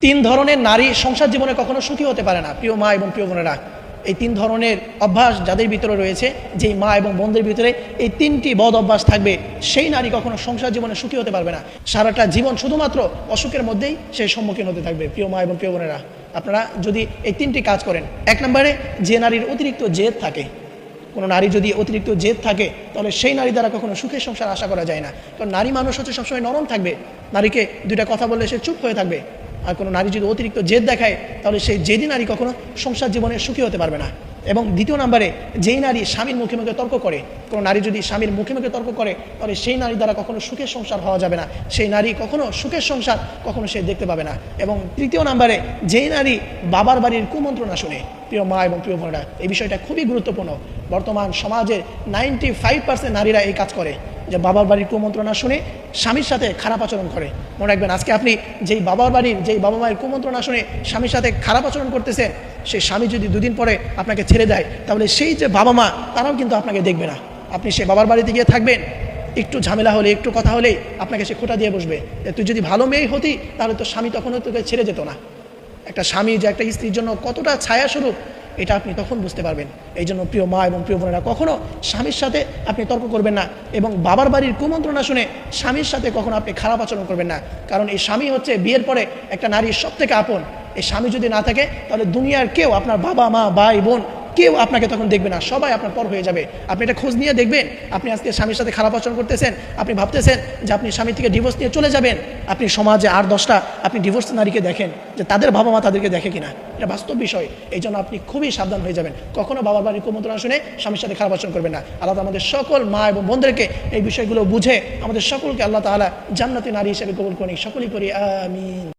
তিন ধরনের নারী সংসার জীবনে কখনো সুখী হতে পারে না। প্রিয় মা এবং প্রিয় বোনেরা, এই তিন ধরনের অভ্যাস যাদের ভিতরে রয়েছে, যেই মা এবং বোনদের ভিতরে এই তিনটি বদ অভ্যাস থাকবে, সেই নারী কখনো সংসার জীবনে সুখী হতে পারবে না। সারাটা জীবন শুধুমাত্র অসুখের মধ্যেই সে সম্মুখীন হতে থাকবে। প্রিয় মা এবং প্রিয় বোনেরা, আপনারা যদি এই তিনটি কাজ করেন, এক নম্বরে যে নারীর অতিরিক্ত জেদ থাকে, কোনো নারী যদি অতিরিক্ত জেদ থাকে, তাহলে সেই নারী দ্বারা কখনো সুখের সংসার আশা করা যায় না। কারণ নারী মানুষ হচ্ছে সবসময় নরম থাকবে, নারীকে দুইটা কথা বললে সে চুপ হয়ে থাকবে। আর কোনো নারী যদি অতিরিক্ত জেদ দেখায়, তাহলে সেই জেদি নারী কখনো সংসার জীবনে সুখী হতে পারবে না। এবং দ্বিতীয় নম্বরে, যেই নারী স্বামীর মুখে মুখে তর্ক করে, কোনো নারী যদি স্বামীর মুখে মুখে তর্ক করে, তাহলে সেই নারী দ্বারা কখনো সুখের সংসার হওয়া যাবে না। সেই নারী কখনো সুখের সংসার কখনো সে দেখতে পাবে না। এবং তৃতীয় নম্বরে, যেই নারী বাবার বাড়ির কুমন্ত্রণা শুনে, প্রিয় মা এবং প্রিয় বোনেরা, এই বিষয়টা খুবই গুরুত্বপূর্ণ। বর্তমান সমাজের 95% নারীরা এই কাজ করে, যে বাবার বাড়ির কুমন্ত্রণা শুনে স্বামীর সাথে খারাপ আচরণ করে। মনে রাখবেন, আজকে আপনি যেই বাবার বাড়ির, যেই বাবা মায়ের কুমন্ত্রণা শুনে স্বামীর সাথে খারাপ আচরণ করতেছেন, সেই স্বামী যদি দুদিন পরে আপনাকে ছেড়ে দেয়, তাহলে সেই যে বাবা মা, তারাও কিন্তু আপনাকে দেখবে না। আপনি সে বাবার বাড়িতে গিয়ে থাকবেন, একটু ঝামেলা হলে, একটু কথা হলেই আপনাকে সে খোঁটা দিয়ে বসবে। তুই যদি ভালো মেয়ে হতি, তাহলে তো স্বামী তখনও তোকে ছেড়ে যেত না। একটা স্বামী যে একটা স্ত্রীর জন্য কতটা ছায়াস্বরূপ, এটা আপনি তখন বুঝতে পারবেন। এই জন্য প্রিয় মা এবং প্রিয় বোনেরা, কখনো স্বামীর সাথে আপনি তর্ক করবেন না, এবং বাবার বাড়ির কুমন্ত্রণা শুনে স্বামীর সাথে কখনো আপনি খারাপ আচরণ করবেন না। কারণ এই স্বামী হচ্ছে বিয়ের পরে একটা নারীর সব থেকে আপন। এই স্বামী যদি না থাকে, তাহলে দুনিয়ার কেউ, আপনার বাবা মা ভাই বোন, কেউ আপনাকে তখন দেখবে না, সবাই আপনার পর হয়ে যাবে। আপনি এটা খোঁজ নিয়ে দেখবেন, আপনি আজকে স্বামীর সাথে খারাপ আচরণ করতেছেন, আপনি ভাবতেছেন যে আপনি স্বামী থেকে ডিভোর্স নিয়ে চলে যাবেন। আপনি সমাজে 8-10টা আপনি ডিভোর্স নারীকে দেখেন, যে তাদের বাবা মা তাদেরকে দেখে কিনা, এটা বাস্তব বিষয়। এই জন্য আপনি খুবই সাবধান হয়ে যাবেন। কখনো বাবার বাড়ির কুমন্ত্রণা শুনে স্বামীর সাথে খারাপ আচরণ করবেন না। আল্লাহ আমাদের সকল মা এবং বোনদেরকে এই বিষয়গুলো বুঝে আমাদের সকলকে আল্লাহ তাআলা জান্নাতি নারী হিসেবে কবুল করেন। সকলেই করি আমিন।